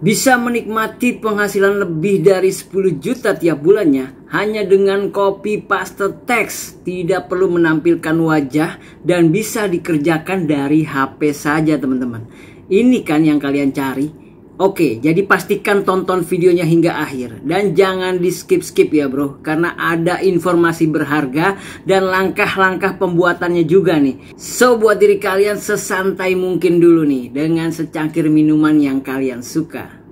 Bisa menikmati penghasilan lebih dari 10 juta tiap bulannya hanya dengan copy paste teks, tidak perlu menampilkan wajah dan bisa dikerjakan dari HP saja teman-teman. Ini kan yang kalian cari. Oke, jadi pastikan tonton videonya hingga akhir dan jangan di skip-skip ya bro, karena ada informasi berharga dan langkah-langkah pembuatannya juga nih. So buat diri kalian sesantai mungkin dulu nih dengan secangkir minuman yang kalian suka.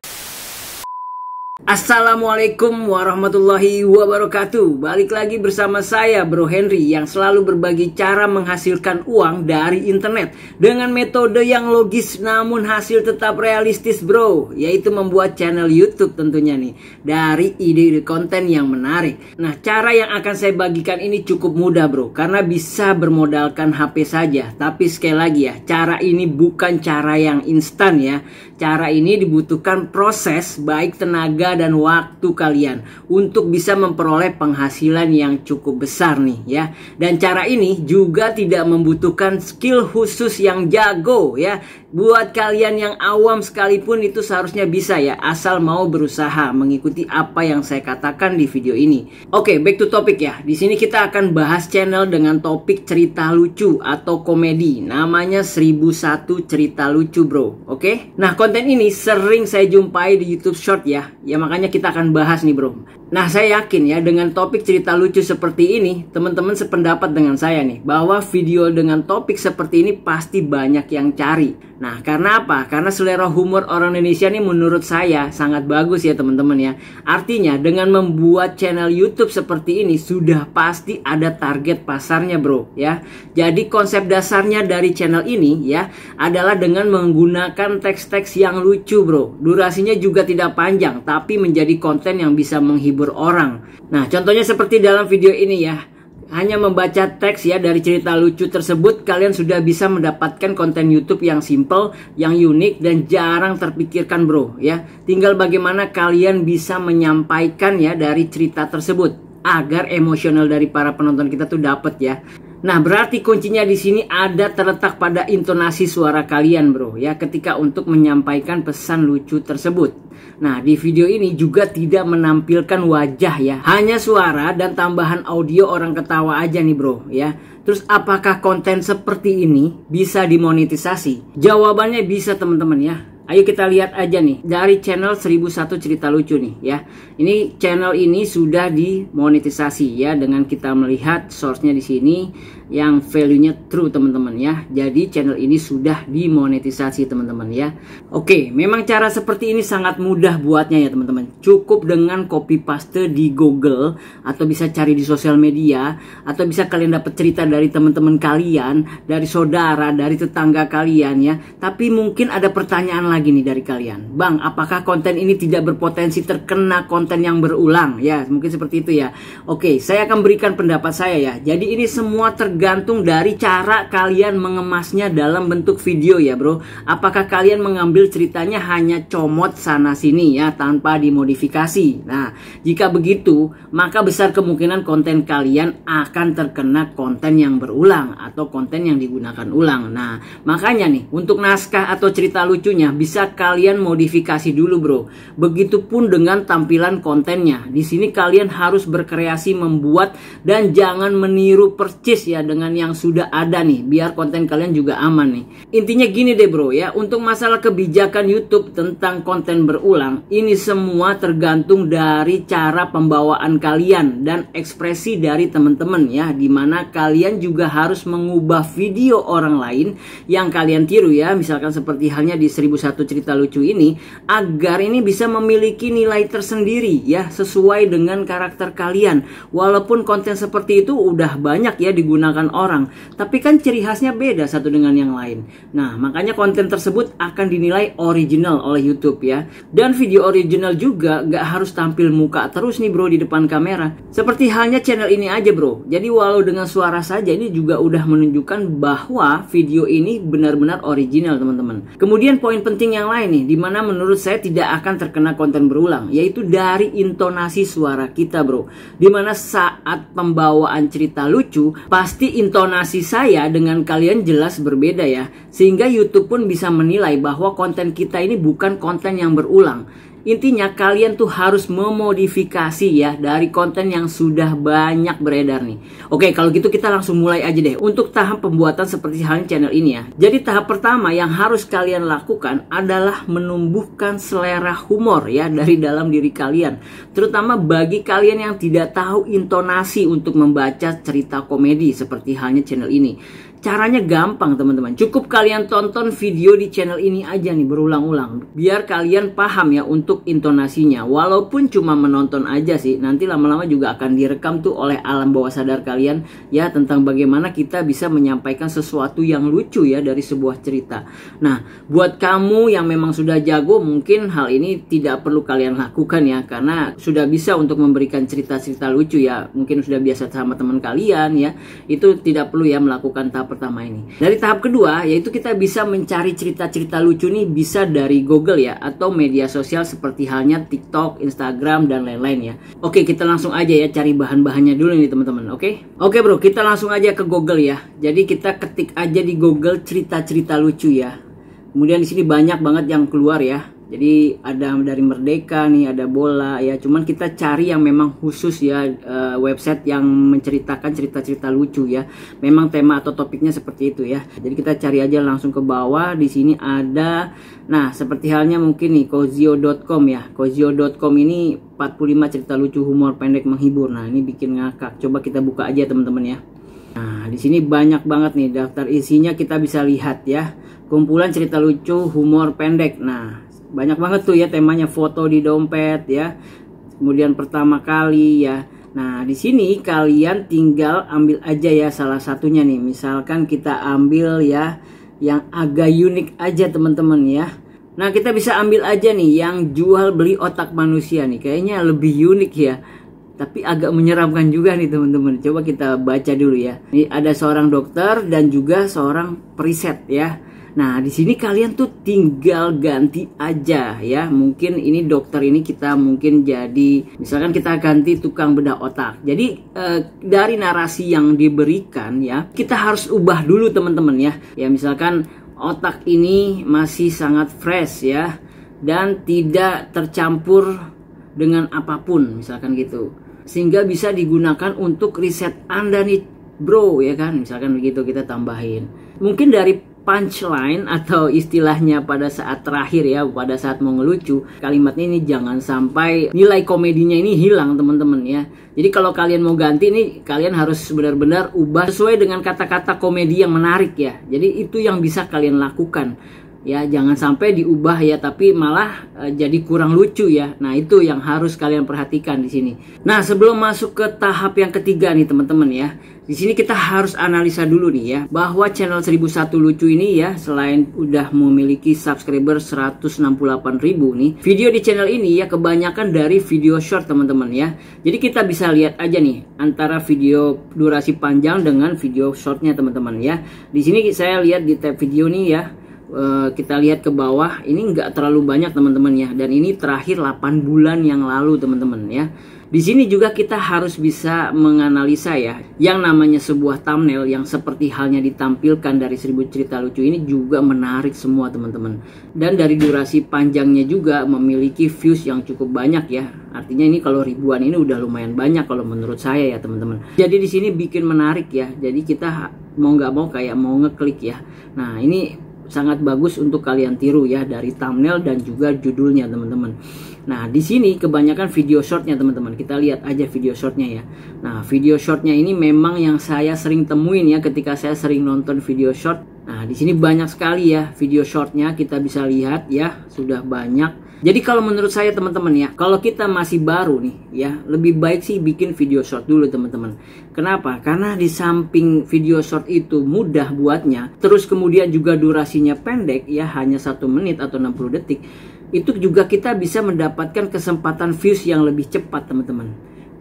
Assalamualaikum warahmatullahi wabarakatuh. Balik lagi bersama saya Bro Henry yang selalu berbagi cara menghasilkan uang dari internet dengan metode yang logis namun hasil tetap realistis bro, yaitu membuat channel YouTube tentunya nih dari ide-ide konten yang menarik. Nah, cara yang akan saya bagikan ini cukup mudah bro, karena bisa bermodalkan HP saja. Tapi sekali lagi ya, cara ini bukan cara yang instan ya. Cara ini dibutuhkan proses baik tenaga dan waktu kalian untuk bisa memperoleh penghasilan yang cukup besar nih ya. Dan cara ini juga tidak membutuhkan skill khusus yang jago ya. Buat kalian yang awam sekalipun itu seharusnya bisa ya, asal mau berusaha mengikuti apa yang saya katakan di video ini. Oke, back to topic ya. Di sini kita akan bahas channel dengan topik cerita lucu atau komedi. Namanya 1001 cerita lucu bro. Oke. Nah, konten ini sering saya jumpai di YouTube Short ya. Ya makanya kita akan bahas nih bro. Nah, saya yakin ya dengan topik cerita lucu seperti ini, teman-teman sependapat dengan saya nih, bahwa video dengan topik seperti ini pasti banyak yang cari. Nah, karena apa? Karena selera humor orang Indonesia nih menurut saya sangat bagus ya teman-teman ya. Artinya dengan membuat channel YouTube seperti ini sudah pasti ada target pasarnya bro ya. Jadi konsep dasarnya dari channel ini ya adalah dengan menggunakan teks-teks yang lucu bro. Durasinya juga tidak panjang tapi menjadi konten yang bisa menghibur orang. Nah, contohnya seperti dalam video ini ya. Hanya membaca teks ya dari cerita lucu tersebut, kalian sudah bisa mendapatkan konten YouTube yang simple, yang unik dan jarang terpikirkan bro ya. Tinggal bagaimana kalian bisa menyampaikan ya dari cerita tersebut agar emosional dari para penonton kita tuh dapet ya. Nah, berarti kuncinya di sini ada terletak pada intonasi suara kalian bro ya, ketika untuk menyampaikan pesan lucu tersebut. Nah, di video ini juga tidak menampilkan wajah ya, hanya suara dan tambahan audio orang ketawa aja nih bro ya. Terus apakah konten seperti ini bisa dimonetisasi? Jawabannya bisa teman-teman ya. Ayo kita lihat aja nih dari channel 1001 cerita lucu nih ya. Ini channel ini sudah dimonetisasi ya dengan kita melihat source-nya di sini yang value-nya true teman-teman ya. Jadi channel ini sudah dimonetisasi teman-teman ya. Oke, memang cara seperti ini sangat mudah buatnya ya teman-teman. Cukup dengan copy paste di Google atau bisa cari di sosial media atau bisa kalian dapat cerita dari teman-teman kalian, dari saudara, dari tetangga kalian ya. Tapi mungkin ada pertanyaan lagi nih dari kalian. Bang, apakah konten ini tidak berpotensi terkena konten yang berulang? Ya, mungkin seperti itu ya. Oke, saya akan berikan pendapat saya ya. Jadi ini semua tergantung dari cara kalian mengemasnya dalam bentuk video ya bro. Apakah kalian mengambil ceritanya hanya comot sana sini ya tanpa dimodifikasi? Nah, jika begitu maka besar kemungkinan konten kalian akan terkena konten yang berulang atau konten yang digunakan ulang. Nah, makanya nih untuk naskah atau cerita lucunya bisa kalian modifikasi dulu bro. Begitupun dengan tampilan kontennya. Di sini kalian harus berkreasi membuat dan jangan meniru percis ya dengan yang sudah ada nih, biar konten kalian juga aman nih. Intinya gini deh bro ya, untuk masalah kebijakan YouTube tentang konten berulang, ini semua tergantung dari cara pembawaan kalian dan ekspresi dari teman-teman ya, dimana kalian juga harus mengubah video orang lain yang kalian tiru ya, misalkan seperti halnya di 1001 cerita lucu ini, agar ini bisa memiliki nilai tersendiri ya, sesuai dengan karakter kalian. Walaupun konten seperti itu udah banyak ya digunakan orang, tapi kan ciri khasnya beda satu dengan yang lain. Nah, makanya konten tersebut akan dinilai original oleh YouTube ya. Dan video original juga gak harus tampil muka terus nih bro di depan kamera. Seperti halnya channel ini aja bro. Jadi walau dengan suara saja ini juga udah menunjukkan bahwa video ini benar-benar original teman-teman. Kemudian poin penting penting yang lain nih, dimana menurut saya tidak akan terkena konten berulang, yaitu dari intonasi suara kita bro. Dimana saat pembawaan cerita lucu, pasti intonasi saya dengan kalian jelas berbeda ya, sehingga YouTube pun bisa menilai bahwa konten kita ini bukan konten yang berulang. Intinya kalian tuh harus memodifikasi ya dari konten yang sudah banyak beredar nih. Oke, kalau gitu kita langsung mulai aja deh untuk tahap pembuatan seperti halnya channel ini ya. Jadi tahap pertama yang harus kalian lakukan adalah menumbuhkan selera humor ya dari dalam diri kalian. Terutama bagi kalian yang tidak tahu intonasi untuk membaca cerita komedi seperti halnya channel ini. Caranya gampang teman-teman, cukup kalian tonton video di channel ini aja nih berulang-ulang, biar kalian paham ya untuk intonasinya. Walaupun cuma menonton aja sih, nanti lama-lama juga akan direkam tuh oleh alam bawah sadar kalian ya, tentang bagaimana kita bisa menyampaikan sesuatu yang lucu ya dari sebuah cerita. Nah, buat kamu yang memang sudah jago, mungkin hal ini tidak perlu kalian lakukan ya, karena sudah bisa untuk memberikan cerita-cerita lucu ya, mungkin sudah biasa sama teman kalian ya, itu tidak perlu ya melakukan tahap pertama ini. Dari tahap kedua, yaitu kita bisa mencari cerita-cerita lucu nih bisa dari Google ya, atau media sosial seperti halnya TikTok, Instagram, dan lain-lain ya. Oke, kita langsung aja ya cari bahan-bahannya dulu nih teman-teman. Oke bro, kita langsung aja ke Google ya. Jadi kita ketik aja di Google cerita-cerita lucu ya. Kemudian di sini banyak banget yang keluar ya. Jadi ada dari Merdeka nih, ada bola ya. Cuman kita cari yang memang khusus ya, website yang menceritakan cerita-cerita lucu ya. Memang tema atau topiknya seperti itu ya. Jadi kita cari aja langsung ke bawah. Di sini ada, nah seperti halnya mungkin nih Kozio.com ya. Kozio.com ini 45 cerita lucu humor pendek menghibur. Nah ini bikin ngakak. Coba kita buka aja teman-teman ya. Nah di sini banyak banget nih daftar isinya, kita bisa lihat ya. Kumpulan cerita lucu humor pendek. Nah banyak banget tuh ya temanya, foto di dompet ya. Kemudian pertama kali ya. Nah, di sini kalian tinggal ambil aja ya salah satunya nih. Misalkan kita ambil ya yang agak unik aja teman-teman ya. Nah, kita bisa ambil aja nih yang jual beli otak manusia nih. Kayaknya lebih unik ya. Tapi agak menyeramkan juga nih teman-teman. Coba kita baca dulu ya. Ini ada seorang dokter dan juga seorang periset ya. Nah, di sini kalian tuh tinggal ganti aja ya. Mungkin ini dokter ini kita mungkin jadi, misalkan kita ganti tukang bedah otak. Jadi dari narasi yang diberikan ya, kita harus ubah dulu teman-teman ya. Ya misalkan otak ini masih sangat fresh ya, dan tidak tercampur dengan apapun misalkan gitu. Sehingga bisa digunakan untuk riset Anda nih bro ya kan. Misalkan begitu kita tambahin. Mungkin dari punchline atau istilahnya pada saat terakhir ya, pada saat mau ngelucu, kalimatnya ini jangan sampai nilai komedinya ini hilang teman-teman ya. Jadi kalau kalian mau ganti ini, kalian harus benar-benar ubah sesuai dengan kata-kata komedi yang menarik ya. Jadi itu yang bisa kalian lakukan ya, jangan sampai diubah ya tapi malah jadi kurang lucu ya. Nah itu yang harus kalian perhatikan di sini. Nah sebelum masuk ke tahap yang ketiga nih teman-teman ya, di sini kita harus analisa dulu nih ya, bahwa channel 1001 lucu ini ya, selain udah memiliki subscriber 168.000 nih, video di channel ini ya kebanyakan dari video short teman-teman ya. Jadi kita bisa lihat aja nih antara video durasi panjang dengan video shortnya teman-teman ya. Di sini saya lihat di tab video nih ya. Kita lihat ke bawah, ini nggak terlalu banyak teman-teman ya, dan ini terakhir 8 bulan yang lalu teman-teman ya. Di sini juga kita harus bisa menganalisa ya, yang namanya sebuah thumbnail yang seperti halnya ditampilkan dari 1000 cerita lucu ini juga menarik semua teman-teman. Dan dari durasi panjangnya juga memiliki views yang cukup banyak ya. Artinya ini kalau ribuan ini udah lumayan banyak kalau menurut saya ya teman-teman. Jadi di sini bikin menarik ya. Jadi kita mau nggak mau kayak mau ngeklik ya. Nah ini sangat bagus untuk kalian tiru ya dari thumbnail dan juga judulnya teman-teman. Nah di sini kebanyakan video shortnya teman-teman. Kita lihat aja video shortnya ya. Nah video shortnya ini memang yang saya sering temuin ya ketika saya sering nonton video short. Nah di sini banyak sekali ya video shortnya, kita bisa lihat ya sudah banyak. Jadi kalau menurut saya teman-teman ya, kalau kita masih baru nih ya, lebih baik sih bikin video short dulu teman-teman. Kenapa? Karena di samping video short itu mudah buatnya, terus kemudian juga durasinya pendek ya, hanya 1 menit atau 60 detik. Itu juga kita bisa mendapatkan kesempatan views yang lebih cepat teman-teman.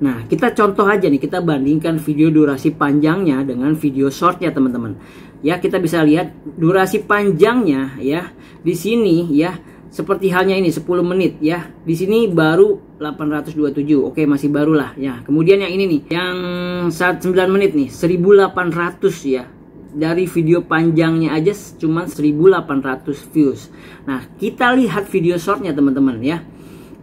Nah, kita contoh aja nih, kita bandingkan video durasi panjangnya dengan video shortnya teman-teman. Ya, kita bisa lihat durasi panjangnya ya di sini ya, seperti halnya ini 10 menit ya. Di sini baru 827. Oke, masih baru lah ya. Kemudian yang ini nih, yang 9 menit nih 1800 ya. Dari video panjangnya aja cuma 1800 views. Nah, kita lihat video shortnya teman-teman ya.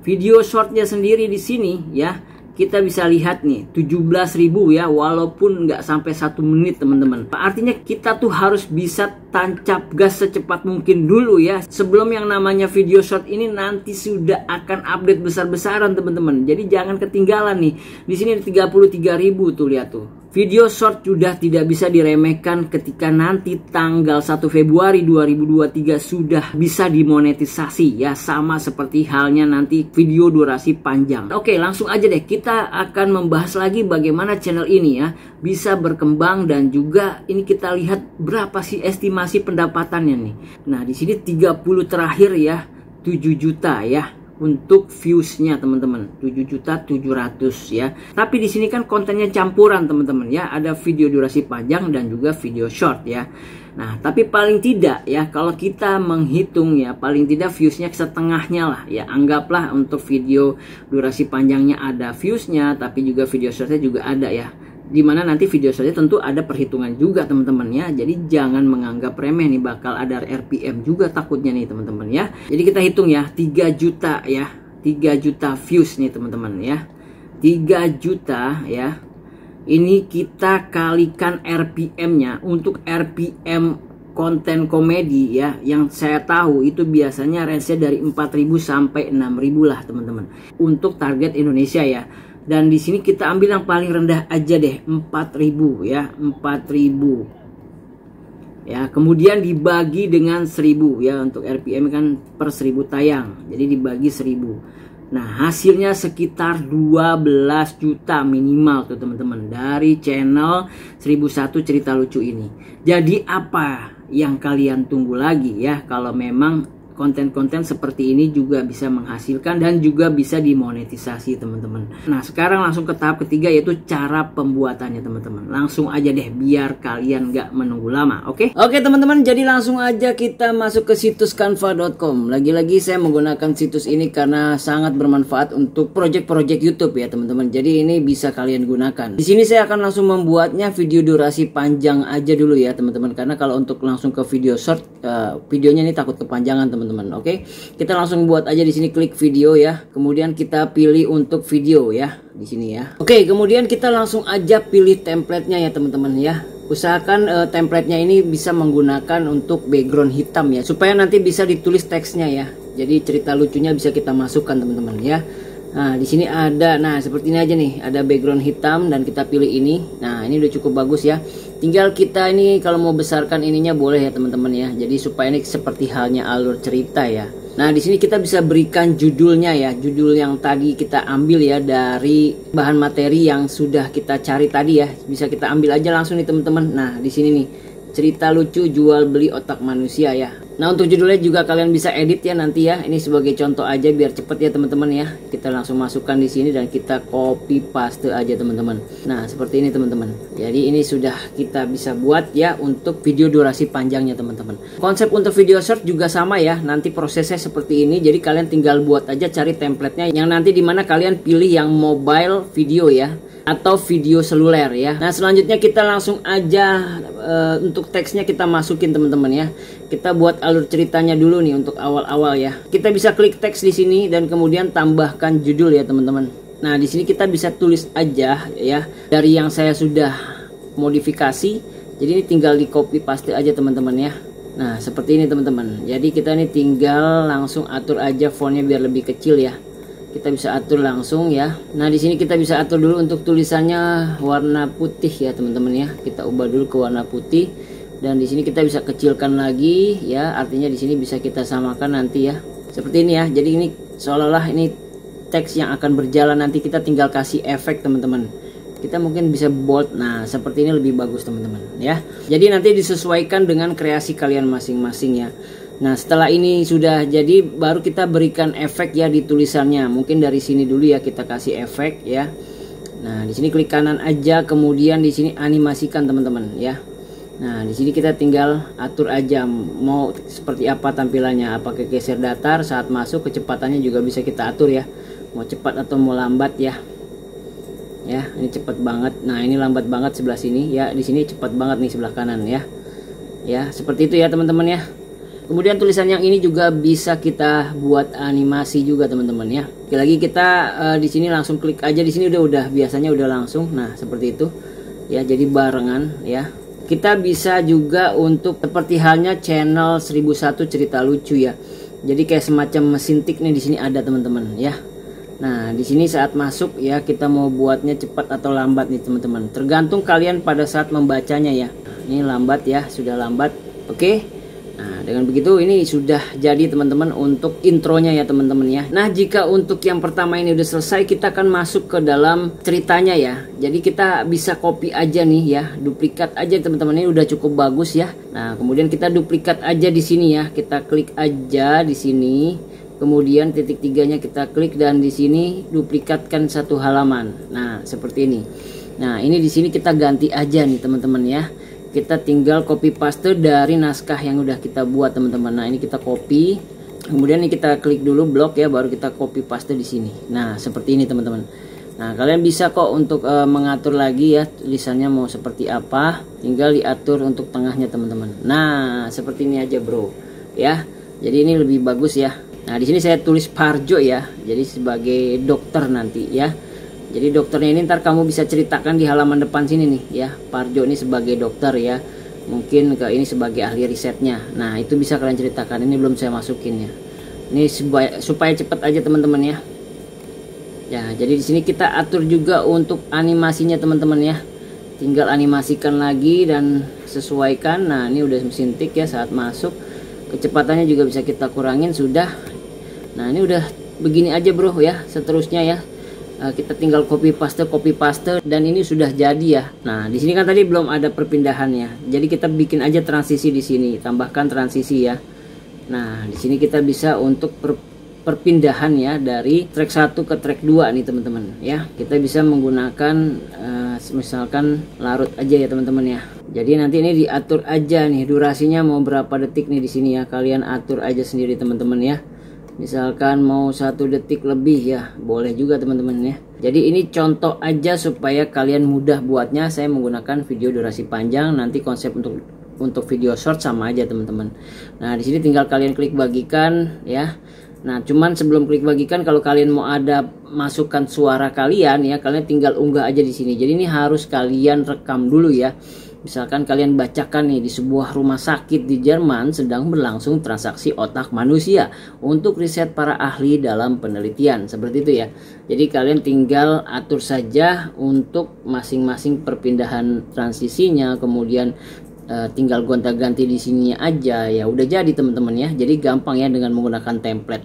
Video shortnya sendiri di sini ya, kita bisa lihat nih 17.000 ya, walaupun nggak sampai 1 menit teman-teman. Artinya kita tuh harus bisa tancap gas secepat mungkin dulu ya, sebelum yang namanya video short ini nanti sudah akan update besar-besaran teman-teman. Jadi jangan ketinggalan nih. Di sini 33.000 tuh, lihat tuh. Video short sudah tidak bisa diremehkan ketika nanti tanggal 1 Februari 2023 sudah bisa dimonetisasi ya, sama seperti halnya nanti video durasi panjang. Oke, langsung aja deh, kita akan membahas lagi bagaimana channel ini ya bisa berkembang, dan juga ini kita lihat berapa sih estimasi pendapatannya nih. Nah, di sini 30 terakhir ya 7 juta ya untuk viewsnya teman-teman, 7.700.000 ya. Tapi di sini kan kontennya campuran teman-teman ya, ada video durasi panjang dan juga video short ya. Nah, tapi paling tidak ya, kalau kita menghitung ya, paling tidak viewsnya setengahnya lah ya. Anggaplah untuk video durasi panjangnya ada viewsnya, tapi juga video shortnya juga ada ya. Dimana nanti video saja tentu ada perhitungan juga teman-teman ya. Jadi jangan menganggap remeh nih, bakal ada RPM juga takutnya nih teman-teman ya. Jadi kita hitung ya, 3 juta ya, 3 juta views nih teman-teman ya, 3 juta ya. Ini kita kalikan RPM-nya. Untuk RPM konten komedi ya, yang saya tahu itu biasanya range-nya dari 4.000 sampai 6.000 lah teman-teman untuk target Indonesia ya. Dan di sini kita ambil yang paling rendah aja deh, 4.000 ya, 4.000 ya. Kemudian dibagi dengan 1.000 ya, untuk RPM kan per 1.000 tayang, jadi dibagi 1.000. Nah, hasilnya sekitar 12 juta minimal tuh teman-teman dari channel 1001 Cerita Lucu ini. Jadi apa yang kalian tunggu lagi ya, kalau memang konten-konten seperti ini juga bisa menghasilkan dan juga bisa dimonetisasi teman-teman. Nah, sekarang langsung ke tahap ketiga, yaitu cara pembuatannya teman-teman. Langsung aja deh biar kalian nggak menunggu lama. Oke teman-teman, jadi langsung aja kita masuk ke situs canva.com. Lagi-lagi saya menggunakan situs ini karena sangat bermanfaat untuk project-project YouTube ya teman-teman. Jadi ini bisa kalian gunakan. Di sini saya akan langsung membuatnya video durasi panjang aja dulu ya teman-teman, karena kalau untuk langsung ke video short, videonya ini takut kepanjangan teman-teman. Oke, kita langsung buat aja di sini, klik video ya. Kemudian kita pilih untuk video ya di sini ya. Oke, kemudian kita langsung aja pilih template-nya ya teman-teman ya. Usahakan template-nya ini bisa menggunakan untuk background hitam ya, supaya nanti bisa ditulis teksnya ya. Jadi cerita lucunya bisa kita masukkan teman-teman ya. Nah, di sini ada, nah seperti ini aja nih, ada background hitam dan kita pilih ini. Nah, ini udah cukup bagus ya. Tinggal kita ini kalau mau besarkan ininya boleh ya teman-teman ya. Jadi supaya ini seperti halnya alur cerita ya. Nah, di sini kita bisa berikan judulnya ya, judul yang tadi kita ambil ya dari bahan materi yang sudah kita cari tadi ya. Bisa kita ambil aja langsung nih teman-teman. Nah, di sini nih, cerita lucu jual beli otak manusia ya. Nah, untuk judulnya juga kalian bisa edit ya nanti ya. Ini sebagai contoh aja biar cepet ya teman-teman ya. Kita langsung masukkan di sini dan kita copy paste aja teman-teman. Nah, seperti ini teman-teman. Jadi ini sudah kita bisa buat ya untuk video durasi panjangnya teman-teman. Konsep untuk video short juga sama ya. Nanti prosesnya seperti ini. Jadi kalian tinggal buat aja, cari template-nya yang nanti dimana kalian pilih yang mobile video ya, atau video seluler ya. Nah, selanjutnya kita langsung aja untuk teksnya kita masukin teman-teman ya. Kita buat alur ceritanya dulu nih untuk awal-awal ya. Kita bisa klik teks di sini dan kemudian tambahkan judul ya teman-teman. Nah, di sini kita bisa tulis aja ya dari yang saya sudah modifikasi. Jadi ini tinggal di copy paste aja teman-teman ya. Nah, seperti ini teman-teman. Jadi kita ini tinggal langsung atur aja fontnya biar lebih kecil ya. Kita bisa atur langsung ya. Nah, di sini kita bisa atur dulu untuk tulisannya warna putih ya teman-teman ya. Kita ubah dulu ke warna putih. Dan di sini kita bisa kecilkan lagi ya, artinya di sini bisa kita samakan nanti ya. Seperti ini ya. Jadi ini seolah-olah ini teks yang akan berjalan, nanti kita tinggal kasih efek teman-teman. Kita mungkin bisa bold. Nah, seperti ini lebih bagus teman-teman ya. Jadi nanti disesuaikan dengan kreasi kalian masing-masing ya. Nah, setelah ini sudah jadi baru kita berikan efek ya di tulisannya. Mungkin dari sini dulu ya kita kasih efek ya. Nah, di sini klik kanan aja, kemudian di sini animasikan teman-teman ya. Nah, di sini kita tinggal atur aja mau seperti apa tampilannya, apakah geser datar saat masuk, kecepatannya juga bisa kita atur ya. Mau cepat atau mau lambat ya. Ya, ini cepat banget. Nah, ini lambat banget sebelah sini ya. Di sini cepat banget nih sebelah kanan ya. Ya, seperti itu ya teman-teman ya. Kemudian tulisan yang ini juga bisa kita buat animasi juga teman-teman ya. Sekali lagi kita di sini langsung klik aja, di sini udah biasanya udah langsung. Nah, seperti itu. Ya, jadi barengan ya. Kita bisa juga untuk seperti halnya channel 1001 cerita lucu ya. Jadi kayak semacam mesin tik nih di sini ada teman-teman ya. Nah, di sini saat masuk ya kita mau buatnya cepat atau lambat nih teman-teman. Tergantung kalian pada saat membacanya ya. Ini lambat ya, sudah lambat. Oke. Nah, dengan begitu ini sudah jadi teman-teman untuk intronya ya teman-teman ya. Nah, jika untuk yang pertama ini udah selesai, kita akan masuk ke dalam ceritanya ya. Jadi kita bisa copy aja nih ya, duplikat aja teman-teman, ini udah cukup bagus ya. Nah, kemudian kita duplikat aja di sini ya. Kita klik aja di sini. Kemudian titik tiganya kita klik dan di sini duplikatkan satu halaman. Nah, seperti ini. Nah, ini di sini kita ganti aja nih teman-teman ya. Kita tinggal copy paste dari naskah yang udah kita buat teman-teman. Nah, ini kita copy. Kemudian ini kita klik dulu blok ya, baru kita copy paste di sini. Nah, seperti ini teman-teman. Nah, kalian bisa kok untuk mengatur lagi ya tulisannya mau seperti apa. Tinggal diatur untuk tengahnya teman-teman. Nah, seperti ini aja, bro. Ya. Jadi ini lebih bagus ya. Nah, di sini saya tulis Parjo ya. Jadi sebagai dokter nanti ya. Jadi dokternya ini ntar kamu bisa ceritakan di halaman depan sini nih ya. Parjo ini sebagai dokter ya. Mungkin ini sebagai ahli risetnya. Nah, itu bisa kalian ceritakan. Ini belum saya masukin ya. Ini supaya cepat aja teman-teman ya. Ya, jadi di sini kita atur juga untuk animasinya teman-teman ya. Tinggal animasikan lagi dan sesuaikan. Nah, ini udah mesin tik ya saat masuk. Kecepatannya juga bisa kita kurangin sudah. Nah, ini udah begini aja bro ya. Seterusnya ya. Kita tinggal copy paste dan ini sudah jadi ya. Nah, di sini kan tadi belum ada perpindahannya. Jadi kita bikin aja transisi di sini, tambahkan transisi ya. Nah, di sini kita bisa untuk perpindahan ya dari track 1 ke track 2 nih teman-teman ya. Kita bisa menggunakan misalkan larut aja ya teman-teman ya. Jadi nanti ini diatur aja nih durasinya mau berapa detik nih di sini ya. Kalian atur aja sendiri teman-teman ya. Misalkan mau 1 detik lebih ya boleh juga teman-teman ya. Jadi ini contoh aja supaya kalian mudah buatnya. Saya menggunakan video durasi panjang, nanti konsep untuk video short sama aja teman-teman. Nah, di sini tinggal kalian klik bagikan ya. Nah, cuman sebelum klik bagikan, kalau kalian mau ada masukkan suara kalian ya, kalian tinggal unggah aja di sini. Jadi ini harus kalian rekam dulu ya. Misalkan kalian bacakan nih, di sebuah rumah sakit di Jerman sedang berlangsung transaksi otak manusia untuk riset para ahli dalam penelitian. Seperti itu ya. Jadi kalian tinggal atur saja untuk masing-masing perpindahan transisinya, kemudian tinggal gonta-ganti di sini aja ya. Udah jadi teman-teman ya. Jadi gampang ya dengan menggunakan template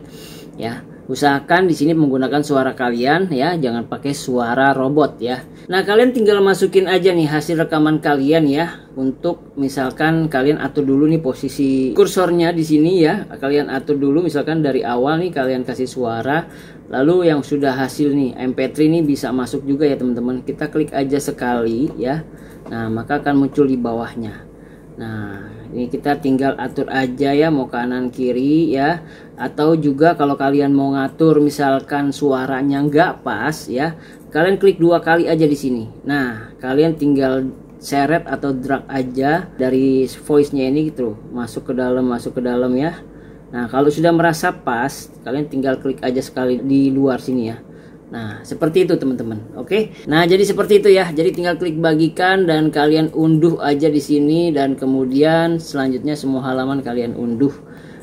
ya. Usahakan di sini menggunakan suara kalian ya, jangan pakai suara robot ya. Nah, kalian tinggal masukin aja nih hasil rekaman kalian ya. Untuk misalkan kalian atur dulu nih posisi kursornya di sini ya. Kalian atur dulu misalkan dari awal nih kalian kasih suara. Lalu yang sudah hasil nih MP3 nih bisa masuk juga ya teman-teman. Kita klik aja sekali ya. Nah, maka akan muncul di bawahnya. Nah, ini kita tinggal atur aja ya, mau kanan kiri ya. Atau juga kalau kalian mau ngatur misalkan suaranya nggak pas ya, kalian klik 2 kali aja di sini. Nah, kalian tinggal seret atau drag aja dari voice-nya ini gitu, masuk ke dalam ya. Nah, kalau sudah merasa pas, kalian tinggal klik aja sekali di luar sini ya. Nah, seperti itu teman-teman. Oke. Nah, jadi seperti itu ya. Jadi tinggal klik bagikan dan kalian unduh aja di sini dan kemudian selanjutnya semua halaman kalian unduh.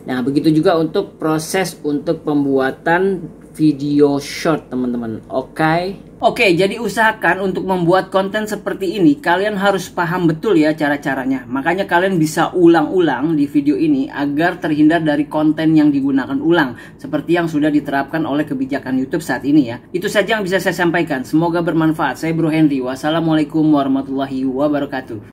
Nah, begitu juga untuk proses untuk pembuatan video short teman-teman. Oke, jadi usahakan untuk membuat konten seperti ini kalian harus paham betul ya cara-caranya. Makanya kalian bisa ulang-ulang di video ini agar terhindar dari konten yang digunakan ulang seperti yang sudah diterapkan oleh kebijakan YouTube saat ini ya. Itu saja yang bisa saya sampaikan. Semoga bermanfaat. Saya Bro Henry. Wassalamualaikum warahmatullahi wabarakatuh.